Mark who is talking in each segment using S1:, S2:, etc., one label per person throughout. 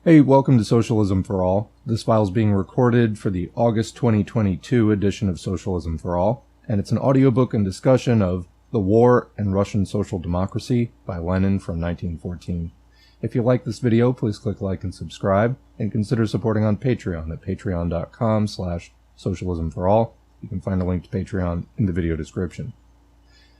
S1: Hey, welcome to Socialism for All. This file is being recorded for the August 2022 edition of Socialism for All, and it's an audiobook and discussion of The War and Russian Social Democracy by Lenin from 1914. If you like this video, please click like and subscribe, and consider supporting on Patreon at patreon.com/socialismforall. You can find a link to Patreon in the video description.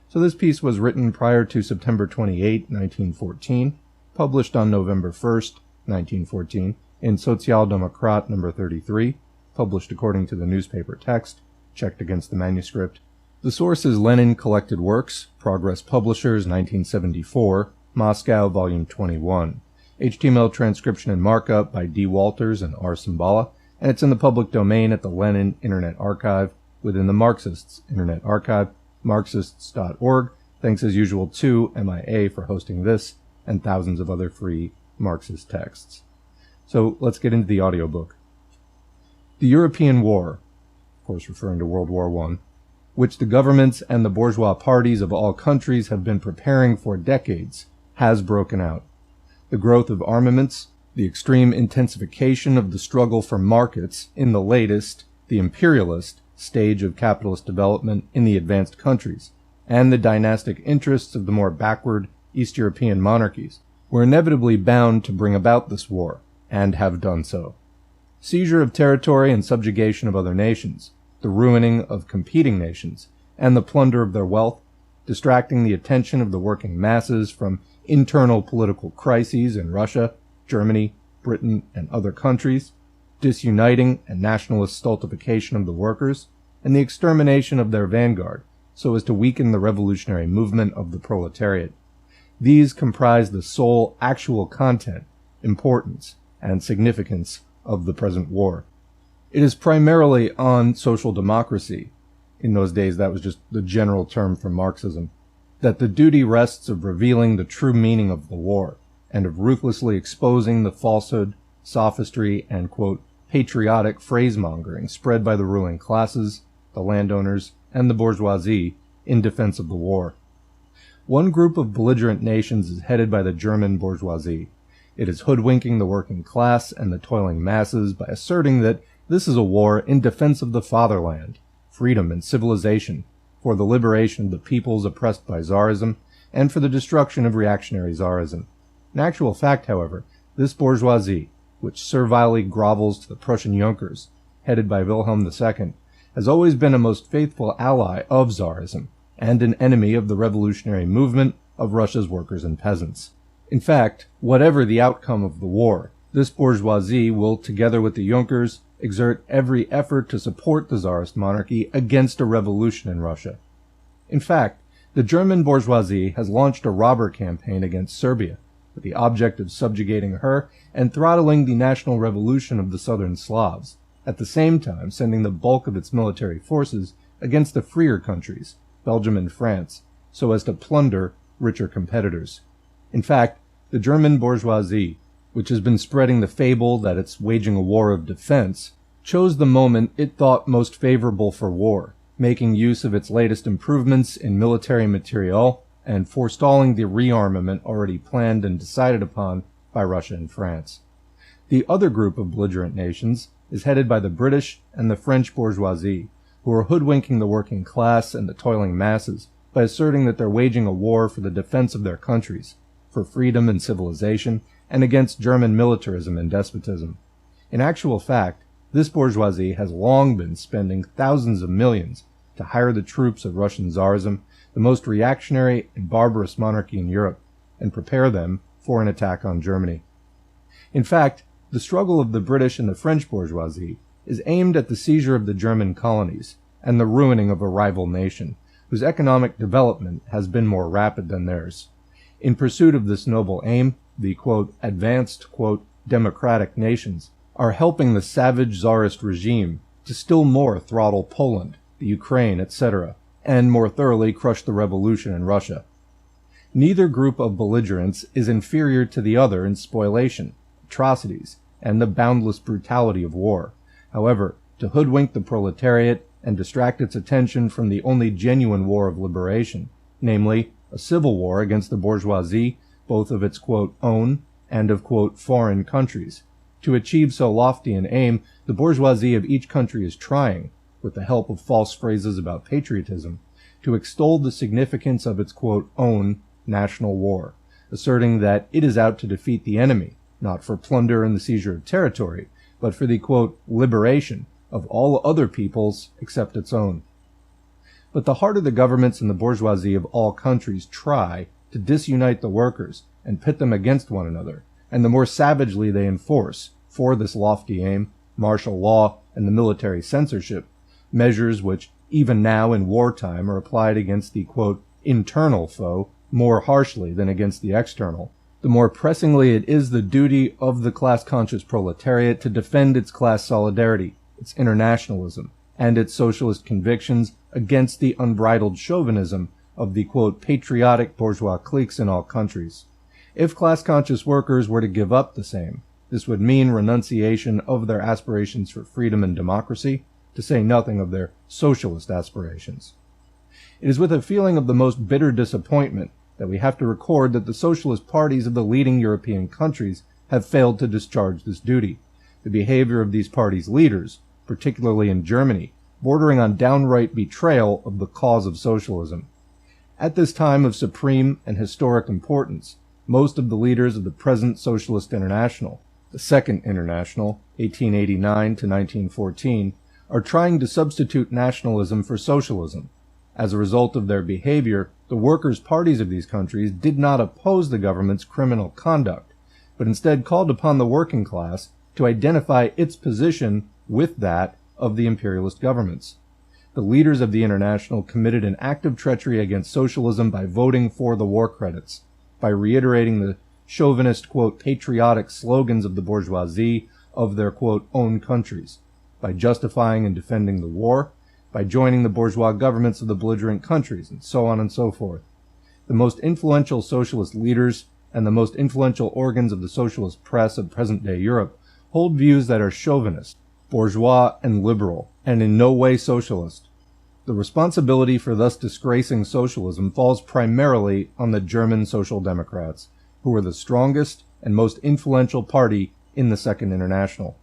S1: So this piece was written prior to September 28, 1914, published on November 1st, 1914, in Sozialdemokrat number 33, published according to the newspaper text, checked against the manuscript. The source is Lenin Collected Works, Progress Publishers, 1974, Moscow, Volume 21. HTML transcription and markup by D. Walters and R. Simbala, and it's in the public domain at the Lenin Internet Archive within the Marxists Internet Archive, marxists.org. Thanks as usual to MIA for hosting this and thousands of other free Marxist texts. So let's get into the audiobook. The European War, of course referring to World War I, which the governments and the bourgeois parties of all countries have been preparing for decades, has broken out. The growth of armaments, the extreme intensification of the struggle for markets in the latest, the imperialist, stage of capitalist development in the advanced countries, and the dynastic interests of the more backward East European monarchies were inevitably bound to bring about this war, and have done so. Seizure of territory and subjugation of other nations, the ruining of competing nations, and the plunder of their wealth, distracting the attention of the working masses from internal political crises in Russia, Germany, Britain, and other countries, disuniting and nationalist stultification of the workers, and the extermination of their vanguard, so as to weaken the revolutionary movement of the proletariat. These comprise the sole actual content, importance, and significance of the present war. It is primarily on social democracy, in those days that was just the general term for Marxism, that the duty rests of revealing the true meaning of the war, and of ruthlessly exposing the falsehood, sophistry, and, quote, patriotic phrasemongering spread by the ruling classes, the landowners, and the bourgeoisie in defense of the war. One group of belligerent nations is headed by the German bourgeoisie. It is hoodwinking the working class and the toiling masses by asserting that this is a war in defense of the fatherland, freedom and civilization, for the liberation of the peoples oppressed by Tsarism, and for the destruction of reactionary Tsarism. In actual fact, however, this bourgeoisie, which servilely grovels to the Prussian Junkers, headed by Wilhelm II, has always been a most faithful ally of Tsarism, and an enemy of the revolutionary movement of Russia's workers and peasants. In fact, whatever the outcome of the war, this bourgeoisie will, together with the Junkers, exert every effort to support the Tsarist monarchy against a revolution in Russia. In fact, the German bourgeoisie has launched a robber campaign against Serbia, with the object of subjugating her and throttling the national revolution of the southern Slavs, at the same time sending the bulk of its military forces against the freer countries, Belgium and France, so as to plunder richer competitors. In fact, the German bourgeoisie, which has been spreading the fable that it's waging a war of defense, chose the moment it thought most favorable for war, making use of its latest improvements in military materiel and forestalling the rearmament already planned and decided upon by Russia and France. The other group of belligerent nations is headed by the British and the French bourgeoisie, who are hoodwinking the working class and the toiling masses by asserting that they're waging a war for the defense of their countries, for freedom and civilization, and against German militarism and despotism. In actual fact, this bourgeoisie has long been spending thousands of millions to hire the troops of Russian Tsarism, the most reactionary and barbarous monarchy in Europe, and prepare them for an attack on Germany. In fact, the struggle of the British and the French bourgeoisie is aimed at the seizure of the German colonies and the ruining of a rival nation, whose economic development has been more rapid than theirs. In pursuit of this noble aim, the, quote, advanced, quote, democratic nations are helping the savage Tsarist regime to still more throttle Poland, the Ukraine, etc., and more thoroughly crush the revolution in Russia. Neither group of belligerents is inferior to the other in spoliation, atrocities, and the boundless brutality of war. However, to hoodwink the proletariat and distract its attention from the only genuine war of liberation, namely, a civil war against the bourgeoisie, both of its, quote, own and of, quote, foreign countries, To achieve so lofty an aim, the bourgeoisie of each country is trying, with the help of false phrases about patriotism, to extol the significance of its, quote, own national war, asserting that it is out to defeat the enemy, not for plunder and the seizure of territory, but for the, quote, liberation of all other peoples except its own. But the harder the governments and the bourgeoisie of all countries try to disunite the workers and pit them against one another, and the more savagely they enforce, for this lofty aim, martial law and the military censorship, measures which even now in wartime are applied against the, quote, internal foe more harshly than against the external, the more pressingly it is the duty of the class-conscious proletariat to defend its class solidarity, its internationalism, and its socialist convictions against the unbridled chauvinism of the, quote, patriotic bourgeois cliques in all countries. If class-conscious workers were to give up the same, this would mean renunciation of their aspirations for freedom and democracy, to say nothing of their socialist aspirations. It is with a feeling of the most bitter disappointment that we have to record that the socialist parties of the leading European countries have failed to discharge this duty. The behavior of these parties' leaders, particularly in Germany, bordering on downright betrayal of the cause of socialism. At this time of supreme and historic importance, most of the leaders of the present Socialist International, the Second International, 1889 to 1914, are trying to substitute nationalism for socialism. As a result of their behavior, the workers' parties of these countries did not oppose the government's criminal conduct, but instead called upon the working class to identify its position with that of the imperialist governments. The leaders of the International committed an act of treachery against socialism by voting for the war credits, by reiterating the chauvinist, quote, patriotic slogans of the bourgeoisie of their, quote, own countries, by justifying and defending the war, by joining the bourgeois governments of the belligerent countries, and so on and so forth. The most influential socialist leaders and the most influential organs of the socialist press of present-day Europe hold views that are chauvinist, bourgeois, and liberal, and in no way socialist. The responsibility for thus disgracing socialism falls primarily on the German Social Democrats, who are the strongest and most influential party in the Second International.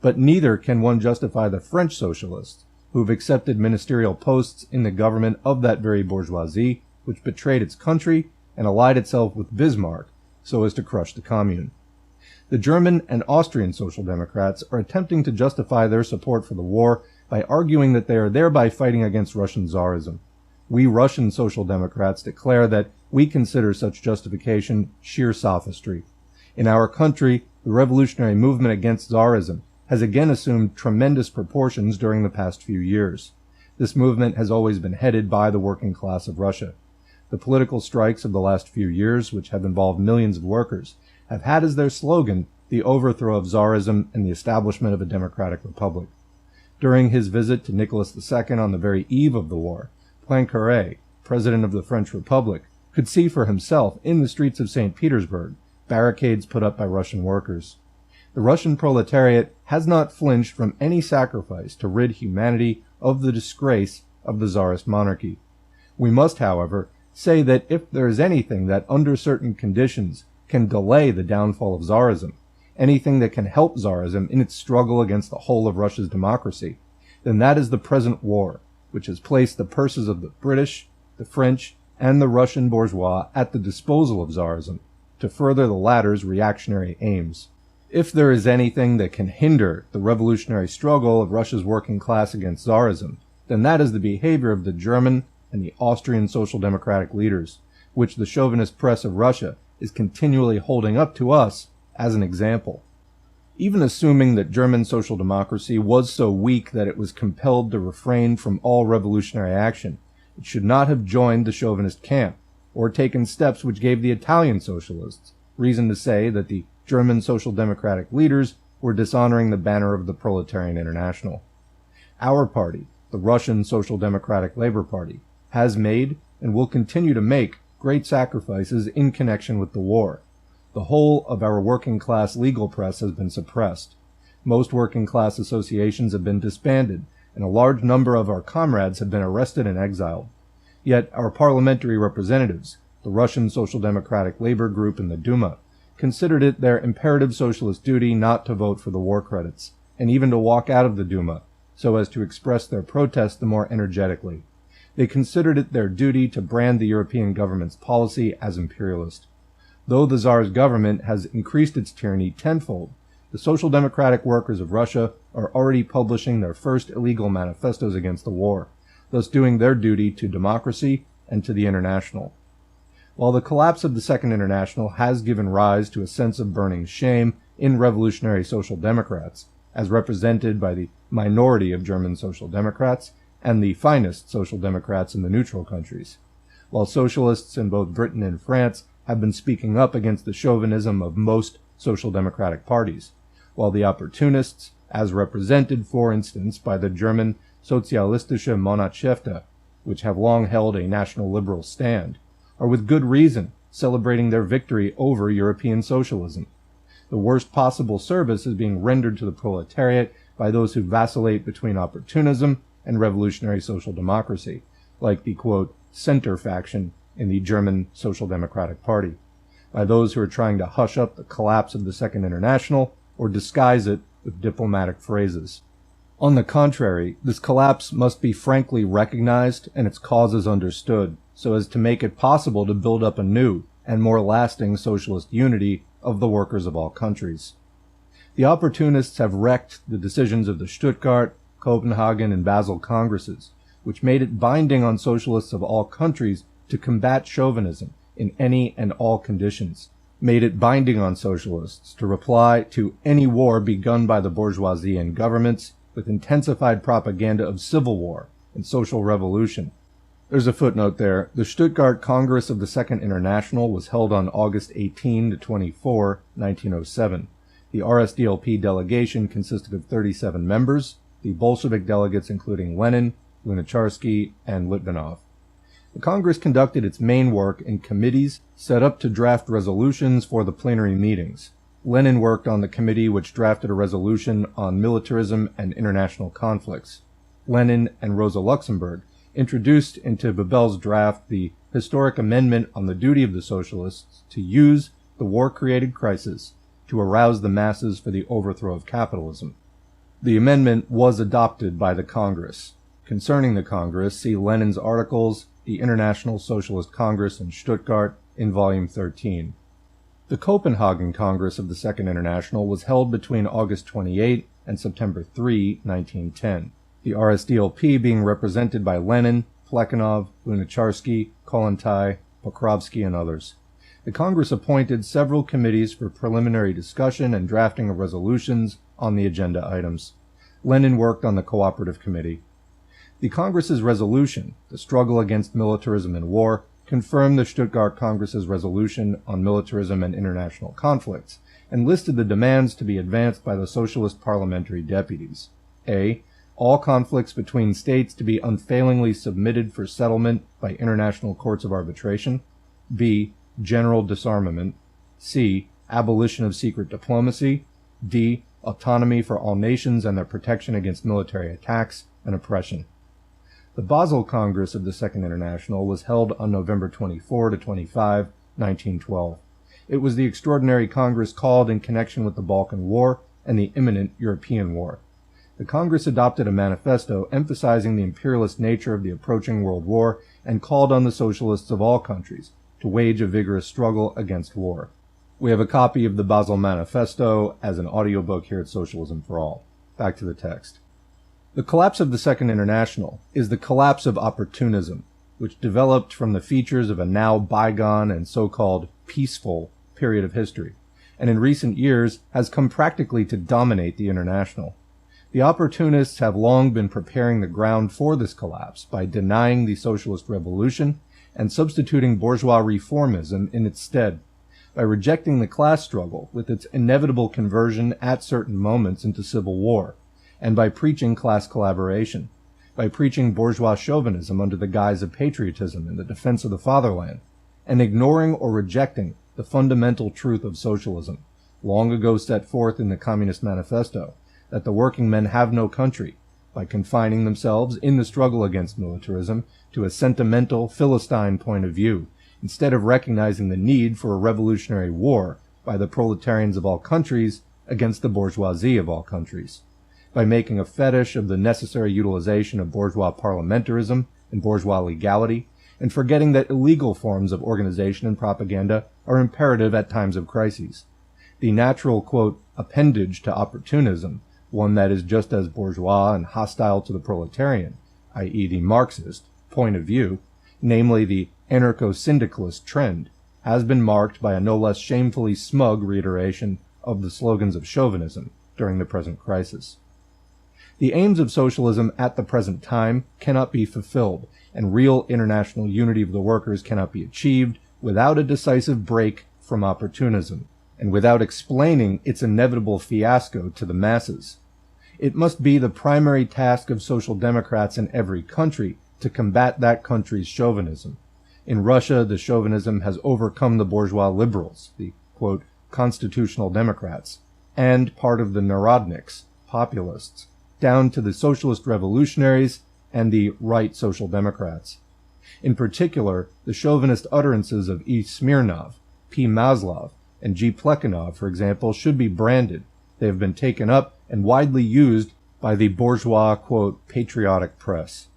S1: But neither can one justify the French socialists, who have accepted ministerial posts in the government of that very bourgeoisie, which betrayed its country and allied itself with Bismarck so as to crush the Commune. The German and Austrian Social Democrats are attempting to justify their support for the war by arguing that they are thereby fighting against Russian Tsarism. We Russian Social Democrats declare that we consider such justification sheer sophistry. In our country, the revolutionary movement against Tsarism has again assumed tremendous proportions during the past few years. This movement has always been headed by the working class of Russia. The political strikes of the last few years, which have involved millions of workers, have had as their slogan the overthrow of Tsarism and the establishment of a democratic republic. During his visit to Nicholas II on the very eve of the war, Poincaré, president of the French Republic, could see for himself in the streets of St. Petersburg barricades put up by Russian workers. The Russian proletariat has not flinched from any sacrifice to rid humanity of the disgrace of the Tsarist monarchy. We must, however, say that if there is anything that under certain conditions can delay the downfall of Tsarism, anything that can help Tsarism in its struggle against the whole of Russia's democracy, then that is the present war, which has placed the purses of the British, the French, and the Russian bourgeois at the disposal of Tsarism, to further the latter's reactionary aims. If there is anything that can hinder the revolutionary struggle of Russia's working class against Tsarism, then that is the behavior of the German and the Austrian social democratic leaders, which the chauvinist press of Russia is continually holding up to us as an example. Even assuming that German social democracy was so weak that it was compelled to refrain from all revolutionary action, it should not have joined the chauvinist camp, or taken steps which gave the Italian socialists reason to say that the German social democratic leaders were dishonoring the banner of the Proletarian International. Our party, the Russian Social Democratic Labor Party, has made and will continue to make great sacrifices in connection with the war. The whole of our working class legal press has been suppressed. Most working class associations have been disbanded, and a large number of our comrades have been arrested and exiled. Yet our parliamentary representatives, the Russian Social Democratic Labor Group in the Duma, considered it their imperative socialist duty not to vote for the war credits, and even to walk out of the Duma, so as to express their protest the more energetically. They considered it their duty to brand the European government's policy as imperialist. Though the Tsar's government has increased its tyranny tenfold, the Social Democratic Workers of Russia are already publishing their first illegal manifestos against the war, thus doing their duty to democracy and to the International. While the collapse of the Second International has given rise to a sense of burning shame in revolutionary Social Democrats, as represented by the minority of German Social Democrats and the finest Social Democrats in the neutral countries, while socialists in both Britain and France have been speaking up against the chauvinism of most Social Democratic parties, while the opportunists, as represented, for instance, by the German Sozialistische Monatshefte, which have long held a national liberal stand, are with good reason celebrating their victory over European socialism. The worst possible service is being rendered to the proletariat by those who vacillate between opportunism and revolutionary social democracy, like the, quote, center faction in the German Social Democratic Party, by those who are trying to hush up the collapse of the Second International or disguise it with diplomatic phrases. On the contrary, this collapse must be frankly recognized and its causes understood, so as to make it possible to build up a new and more lasting socialist unity of the workers of all countries. The opportunists have wrecked the decisions of the Stuttgart, Copenhagen, and Basel Congresses, which made it binding on socialists of all countries to combat chauvinism in any and all conditions, made it binding on socialists to reply to any war begun by the bourgeoisie and governments with intensified propaganda of civil war and social revolution. There's a footnote there. The Stuttgart Congress of the Second International was held on August 18 to 24, 1907. The RSDLP delegation consisted of 37 members, the Bolshevik delegates including Lenin, Lunacharsky, and Litvinov. The Congress conducted its main work in committees set up to draft resolutions for the plenary meetings. Lenin worked on the committee which drafted a resolution on militarism and international conflicts. Lenin and Rosa Luxemburg introduced into Bebel's draft the historic amendment on the duty of the socialists to use the war-created crisis to arouse the masses for the overthrow of capitalism. The amendment was adopted by the Congress. Concerning the Congress, see Lenin's articles, The International Socialist Congress in Stuttgart, in Volume 13. The Copenhagen Congress of the Second International was held between August 28 and September 3, 1910. The RSDLP being represented by Lenin, Plekhanov, Lunacharsky, Kollontai, Pokrovsky, and others. The Congress appointed several committees for preliminary discussion and drafting of resolutions on the agenda items. Lenin worked on the Cooperative Committee. The Congress's resolution, The Struggle Against Militarism and War, confirmed the Stuttgart Congress's resolution on militarism and international conflicts, and listed the demands to be advanced by the socialist parliamentary deputies. A. All conflicts between states to be unfailingly submitted for settlement by international courts of arbitration. B. General disarmament. C. Abolition of secret diplomacy. D. Autonomy for all nations and their protection against military attacks and oppression. The Basel Congress of the Second International was held on November 24 to 25, 1912. It was the extraordinary Congress called in connection with the Balkan War and the imminent European War. The Congress adopted a manifesto emphasizing the imperialist nature of the approaching World War and called on the socialists of all countries to wage a vigorous struggle against war. We have a copy of the Basel Manifesto as an audiobook here at Socialism for All. Back to the text. The collapse of the Second International is the collapse of opportunism, which developed from the features of a now bygone and so-called peaceful period of history, and in recent years has come practically to dominate the International. The opportunists have long been preparing the ground for this collapse by denying the socialist revolution and substituting bourgeois reformism in its stead, by rejecting the class struggle with its inevitable conversion at certain moments into civil war, and by preaching class collaboration, by preaching bourgeois chauvinism under the guise of patriotism in the defense of the fatherland, and ignoring or rejecting the fundamental truth of socialism, long ago set forth in the Communist Manifesto, that the working men have no country, by confining themselves in the struggle against militarism to a sentimental Philistine point of view, instead of recognizing the need for a revolutionary war by the proletarians of all countries against the bourgeoisie of all countries, by making a fetish of the necessary utilization of bourgeois parliamentarism and bourgeois legality, and forgetting that illegal forms of organization and propaganda are imperative at times of crises. The natural, quote, appendage to opportunism, one that is just as bourgeois and hostile to the proletarian, i.e. the Marxist, point of view, namely the anarcho-syndicalist trend, has been marked by a no less shamefully smug reiteration of the slogans of chauvinism during the present crisis. The aims of socialism at the present time cannot be fulfilled, and real international unity of the workers cannot be achieved without a decisive break from opportunism, and without explaining its inevitable fiasco to the masses. It must be the primary task of social democrats in every country to combat that country's chauvinism. In Russia, the chauvinism has overcome the bourgeois liberals, the, quote, constitutional democrats, and part of the narodniks, populists, down to the socialist revolutionaries and the right social democrats. In particular, the chauvinist utterances of E. Smirnov, P. Maslov, and G. Plekhanov, for example, should be branded. They have been taken up and widely used by the bourgeois, quote, patriotic press.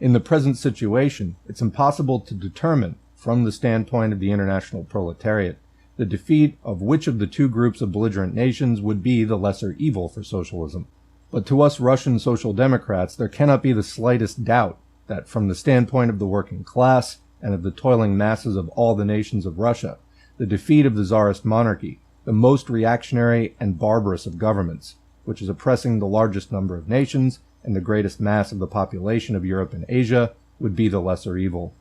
S1: In the present situation, it's impossible to determine, from the standpoint of the international proletariat, the defeat of which of the two groups of belligerent nations would be the lesser evil for socialism. But to us Russian social democrats, there cannot be the slightest doubt that from the standpoint of the working class and of the toiling masses of all the nations of Russia, the defeat of the Tsarist monarchy, the most reactionary and barbarous of governments, which is oppressing the largest number of nations and the greatest mass of the population of Europe and Asia, would be the lesser evil.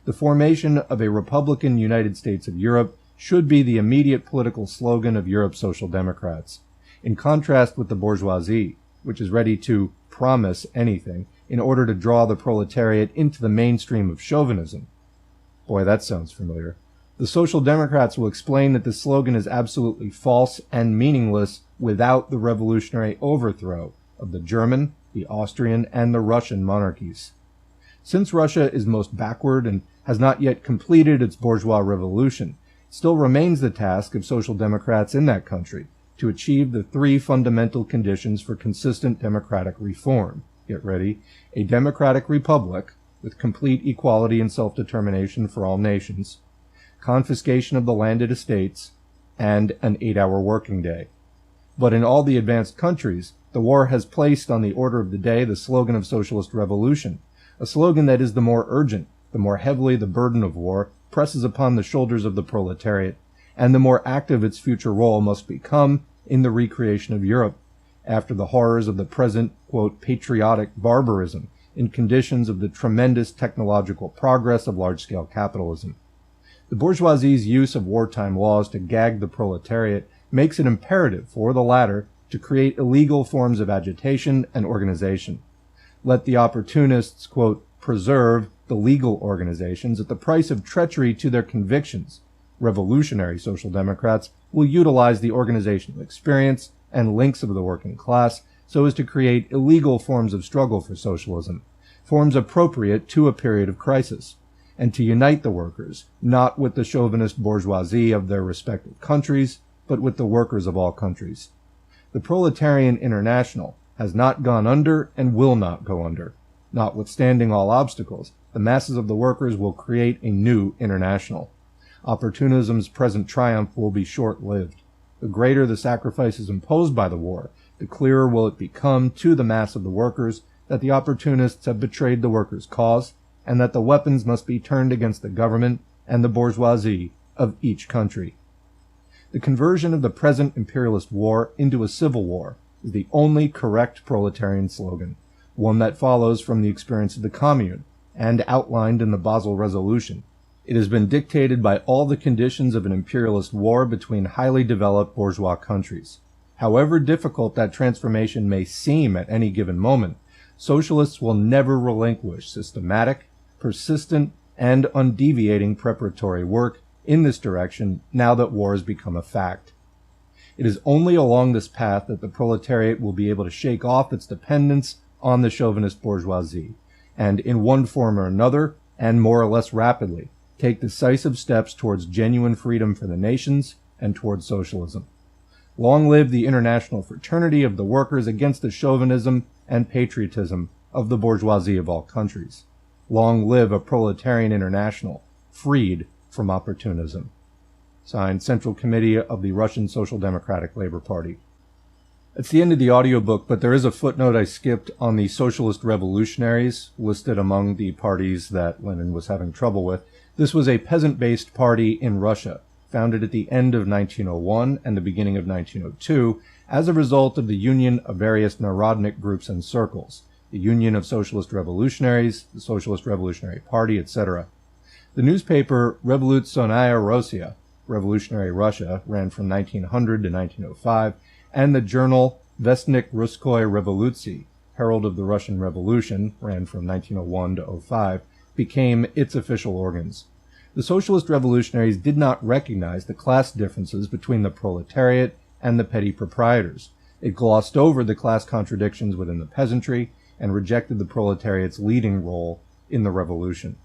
S1: The formation of a Republican United States of Europe should be the immediate political slogan of Europe's social democrats, in contrast with the bourgeoisie, which is ready to promise anything in order to draw the proletariat into the mainstream of chauvinism. Boy, that sounds familiar. The Social Democrats will explain that this slogan is absolutely false and meaningless without the revolutionary overthrow of the German, the Austrian, and the Russian monarchies. Since Russia is most backward and has not yet completed its bourgeois revolution, it still remains the task of Social Democrats in that country to achieve the three fundamental conditions for consistent democratic reform. Get ready. A democratic republic with complete equality and self-determination for all nations, confiscation of the landed estates, and an 8-hour working day. But in all the advanced countries, the war has placed on the order of the day the slogan of socialist revolution, a slogan that is the more urgent, the more heavily the burden of war presses upon the shoulders of the proletariat, and the more active its future role must become in the recreation of Europe, after the horrors of the present, quote, patriotic barbarism in conditions of the tremendous technological progress of large-scale capitalism. The bourgeoisie's use of wartime laws to gag the proletariat makes it imperative for the latter to create illegal forms of agitation and organization. Let the opportunists, quote, preserve the legal organizations at the price of treachery to their convictions. Revolutionary social democrats will utilize the organizational experience and links of the working class so as to create illegal forms of struggle for socialism, forms appropriate to a period of crisis, and to unite the workers, not with the chauvinist bourgeoisie of their respective countries, but with the workers of all countries. The Proletarian International has not gone under and will not go under. Notwithstanding all obstacles, the masses of the workers will create a new international. Opportunism's present triumph will be short-lived. The greater the sacrifices imposed by the war, the clearer will it become to the mass of the workers that the opportunists have betrayed the workers' cause, and that the weapons must be turned against the government and the bourgeoisie of each country. The conversion of the present imperialist war into a civil war is the only correct proletarian slogan, one that follows from the experience of the Commune, and outlined in the Basel Resolution. It has been dictated by all the conditions of an imperialist war between highly developed bourgeois countries. However difficult that transformation may seem at any given moment, socialists will never relinquish systematic, persistent, and undeviating preparatory work in this direction now that war has become a fact. It is only along this path that the proletariat will be able to shake off its dependence on the chauvinist bourgeoisie, and in one form or another, and more or less rapidly, take decisive steps towards genuine freedom for the nations and towards socialism. Long live the international fraternity of the workers against the chauvinism and patriotism of the bourgeoisie of all countries. Long live a proletarian international, freed from opportunism. Signed, Central Committee of the Russian Social Democratic Labor Party. It's the end of the audiobook, but there is a footnote I skipped on the socialist revolutionaries listed among the parties that Lenin was having trouble with. This was a peasant-based party in Russia, founded at the end of 1901 and the beginning of 1902 as a result of the union of various Narodnik groups and circles, the Union of Socialist Revolutionaries, the Socialist Revolutionary Party, etc. The newspaper Revolutionная Rossiya, Revolutionary Russia, ran from 1900 to 1905, and the journal Vestnik Russkoy Revolutsii, Herald of the Russian Revolution, ran from 1901 to 05, became its official organs. The socialist revolutionaries did not recognize the class differences between the proletariat and the petty proprietors. It glossed over the class contradictions within the peasantry and rejected the proletariat's leading role in the revolution.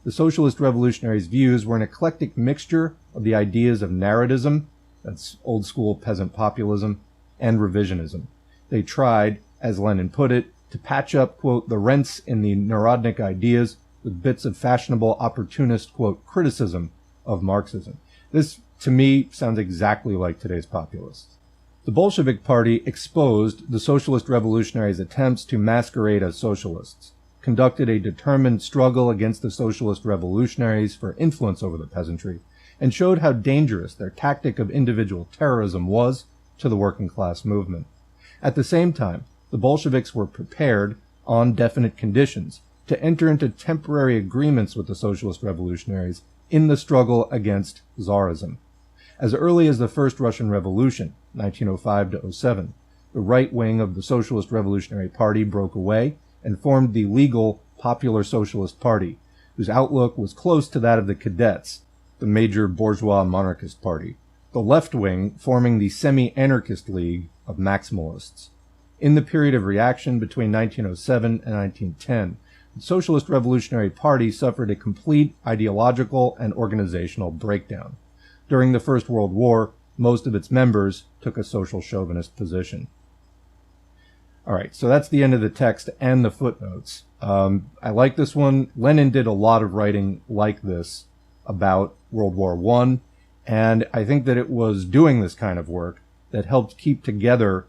S1: The socialist revolutionaries' views were an eclectic mixture of the ideas of narratism, that's old-school peasant populism, and revisionism. They tried, as Lenin put it, to patch up, quote, the rents in the Narodnik ideas with bits of fashionable opportunist, quote, criticism of Marxism. This, to me, sounds exactly like today's populists. The Bolshevik Party exposed the socialist revolutionaries' attempts to masquerade as socialists, conducted a determined struggle against the socialist revolutionaries for influence over the peasantry, and showed how dangerous their tactic of individual terrorism was to the working class movement. At the same time, the Bolsheviks were prepared, on definite conditions, to enter into temporary agreements with the socialist revolutionaries in the struggle against Tsarism. As early as the First Russian Revolution, 1905 to 07, the right wing of the Socialist Revolutionary Party broke away and formed the legal Popular Socialist Party, whose outlook was close to that of the Cadets, the major bourgeois monarchist party, the left wing forming the semi-anarchist League of Maximalists. In the period of reaction between 1907 and 1910, the Socialist Revolutionary Party suffered a complete ideological and organizational breakdown. During the First World War, most of its members took a social chauvinist position. All right, so that's the end of the text and the footnotes. I like this one. Lenin did a lot of writing like this about World War I, and I think that it was doing this kind of work that helped keep together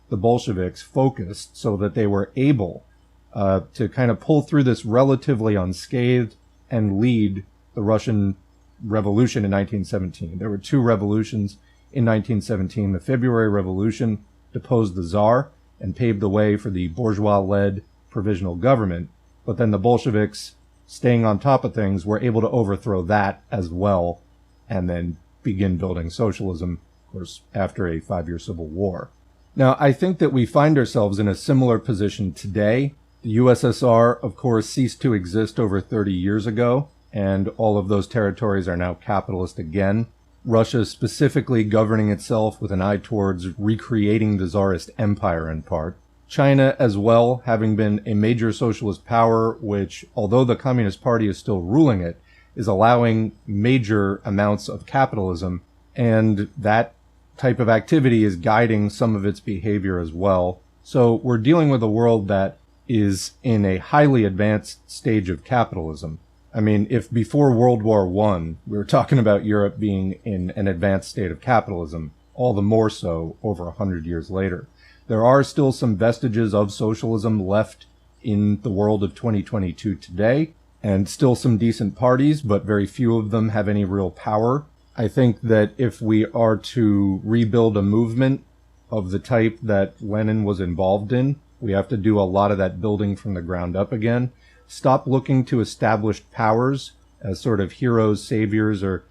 S1: the Bolsheviks focused so that they were able to kind of pull through this relatively unscathed and lead the Russian Revolution in 1917. There were two revolutions in 1917. The February Revolution deposed the Tsar and paved the way for the bourgeois-led provisional government, but then the Bolsheviks, staying on top of things, were able to overthrow that as well and then begin building socialism, of course, after a 5-year civil war. Now, I think that we find ourselves in a similar position today. The USSR, of course, ceased to exist over 30 years ago, and all of those territories are now capitalist again. Russia specifically governing itself with an eye towards recreating the Tsarist empire in part. China as well, having been a major socialist power, which, although the Communist Party is still ruling it, is allowing major amounts of capitalism, and that type of activity is guiding some of its behavior as well. So we're dealing with a world that is in a highly advanced stage of capitalism. I mean, if before World War I, we were talking about Europe being in an advanced state of capitalism, all the more so over 100 years later. There are still some vestiges of socialism left in the world of 2022 today, and still some decent parties, but very few of them have any real power. I think that if we are to rebuild a movement of the type that Lenin was involved in, we have to do a lot of that building from the ground up again. Stop looking to established powers as sort of heroes, saviors, or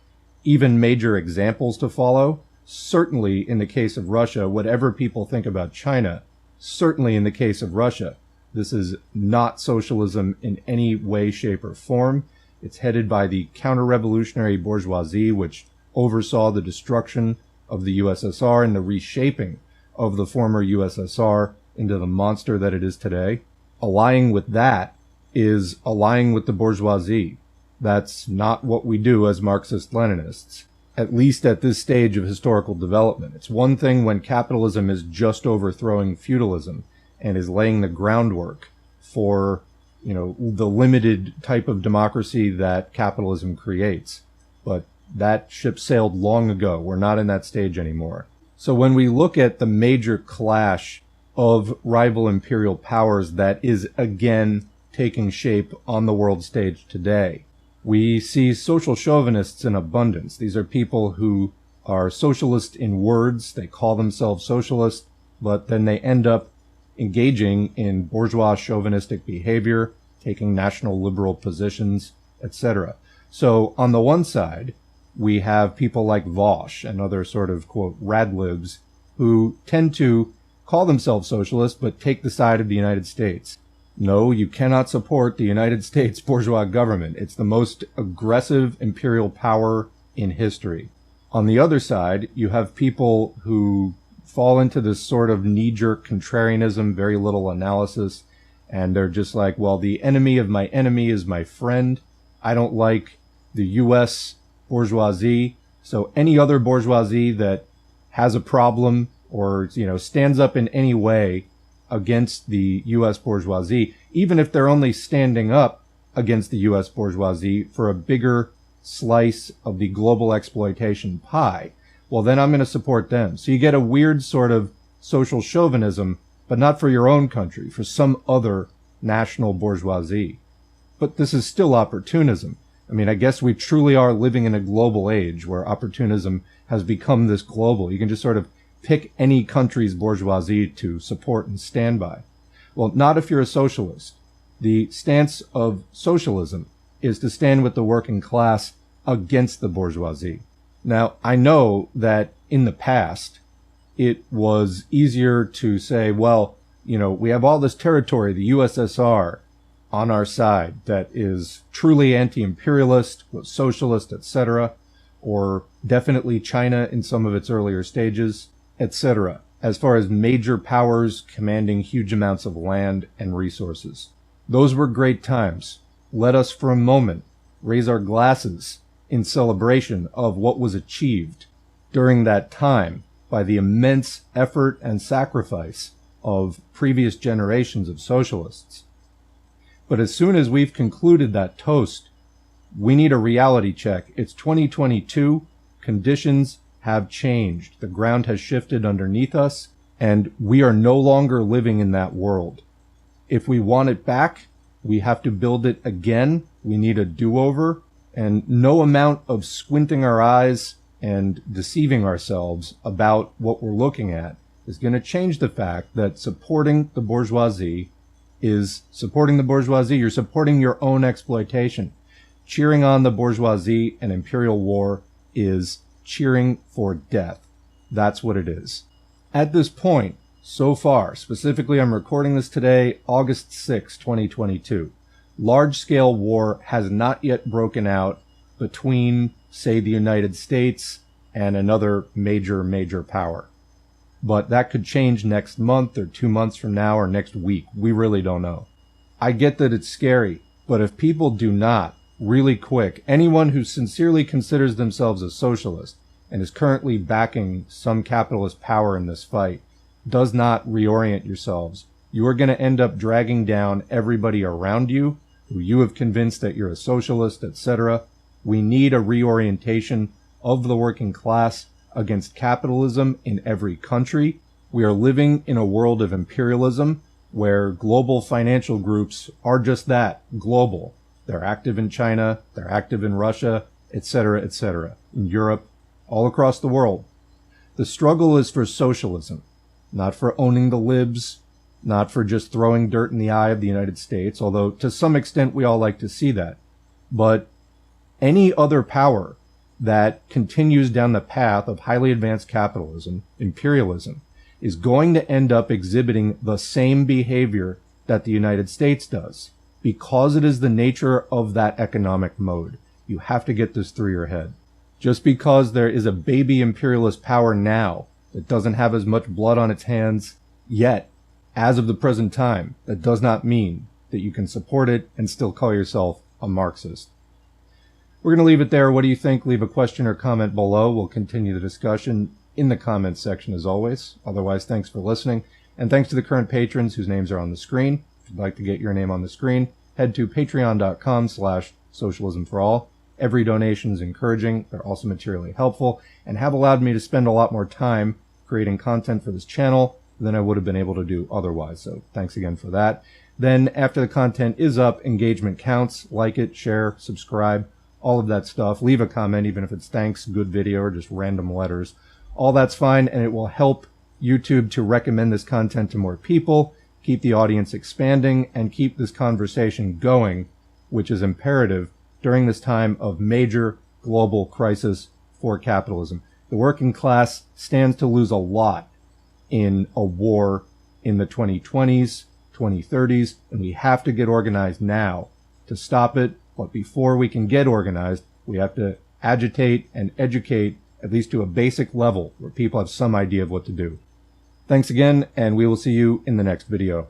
S1: even major examples to follow. Certainly in the case of Russia, whatever people think about China, certainly in the case of Russia, this is not socialism in any way, shape, or form. It's headed by the counter-revolutionary bourgeoisie, which oversaw the destruction of the USSR and the reshaping of the former USSR into the monster that it is today. Allying with that is allying with the bourgeoisie. That's not what we do as Marxist-Leninists. at least at this stage of historical development. It's one thing when capitalism is just overthrowing feudalism and is laying the groundwork for, the limited type of democracy that capitalism creates. But that ship sailed long ago. We're not in that stage anymore. So when we look at the major clash of rival imperial powers that is again taking shape on the world stage today, we see social chauvinists in abundance. These are people who are socialist in words. They call themselves socialist, but then they end up engaging in bourgeois chauvinistic behavior, taking national liberal positions, etc. So on the one side, we have people like Vosh and other sort of, quote, radlibs who tend to call themselves socialists but take the side of the United States. No, you cannot support the United States bourgeois government. It's the most aggressive imperial power in history. On the other side, you have people who fall into this sort of knee-jerk contrarianism, very little analysis, and they're just like, well, the enemy of my enemy is my friend. I don't like the U.S. bourgeoisie, so any other bourgeoisie that has a problem or, stands up in any way against the U.S. bourgeoisie, even if they're only standing up against the U.S. bourgeoisie for a bigger slice of the global exploitation pie, well, then I'm going to support them. So you get a weird sort of social chauvinism, but not for your own country, for some other national bourgeoisie. But this is still opportunism. I mean, I guess we truly are living in a global age where opportunism has become this global. You can just sort of pick any country's bourgeoisie to support and stand by. Well, not if you're a socialist. The stance of socialism is to stand with the working class against the bourgeoisie. Now, I know that in the past, it was easier to say, well, we have all this territory, the USSR, on our side that is truly anti-imperialist, was socialist, etc., or definitely China in some of its earlier stages, etc., as far as major powers commanding huge amounts of land and resources. Those were great times. Let us for a moment raise our glasses in celebration of what was achieved during that time by the immense effort and sacrifice of previous generations of socialists. But as soon as we've concluded that toast, we need a reality check. It's 2022. Conditions have changed. The ground has shifted underneath us, and we are no longer living in that world. If we want it back, we have to build it again. We need a do-over, and no amount of squinting our eyes and deceiving ourselves about what we're looking at is going to change the fact that supporting the bourgeoisie is supporting the bourgeoisie. You're supporting your own exploitation. Cheering on the bourgeoisie and imperial war is cheering for death. That's what it is. At this point, so far, specifically I'm recording this today, August 6, 2022, large-scale war has not yet broken out between, say, the United States and another major power. But that could change next month or 2 months from now or next week. We really don't know. I get that it's scary, but if people do not, really quick, anyone who sincerely considers themselves a socialist and is currently backing some capitalist power in this fight, does not reorient yourselves, you are going to end up dragging down everybody around you who you have convinced that you're a socialist, etc. We need a reorientation of the working class against capitalism in every country. We are living in a world of imperialism where global financial groups are just that, global. They're active in China, they're active in Russia, etc., in Europe, all across the world. The struggle is for socialism, not for owning the libs, not for just throwing dirt in the eye of the United States, although to some extent we all like to see that. But any other power that continues down the path of highly advanced capitalism, imperialism, is going to end up exhibiting the same behavior that the United States does, because it is the nature of that economic mode. You have to get this through your head. Just because there is a baby imperialist power now that doesn't have as much blood on its hands yet, as of the present time, that does not mean that you can support it and still call yourself a Marxist. We're going to leave it there. What do you think? Leave a question or comment below. We'll continue the discussion in the comments section as always. Otherwise, thanks for listening. And thanks to the current patrons whose names are on the screen. If you'd like to get your name on the screen, head to patreon.com/socialismforall. Every donation is encouraging. They're also materially helpful and have allowed me to spend a lot more time creating content for this channel than I would have been able to do otherwise. So thanks again for that. Then after the content is up, engagement counts. Like it, share, subscribe, all of that stuff. Leave a comment, even if it's thanks, good video, or just random letters. All that's fine, and it will help YouTube to recommend this content to more people, keep the audience expanding, and keep this conversation going, which is imperative during this time of major global crisis for capitalism. The working class stands to lose a lot in a war in the 2020s, 2030s, and we have to get organized now to stop it. But before we can get organized, we have to agitate and educate at least to a basic level where people have some idea of what to do. Thanks again, and we will see you in the next video.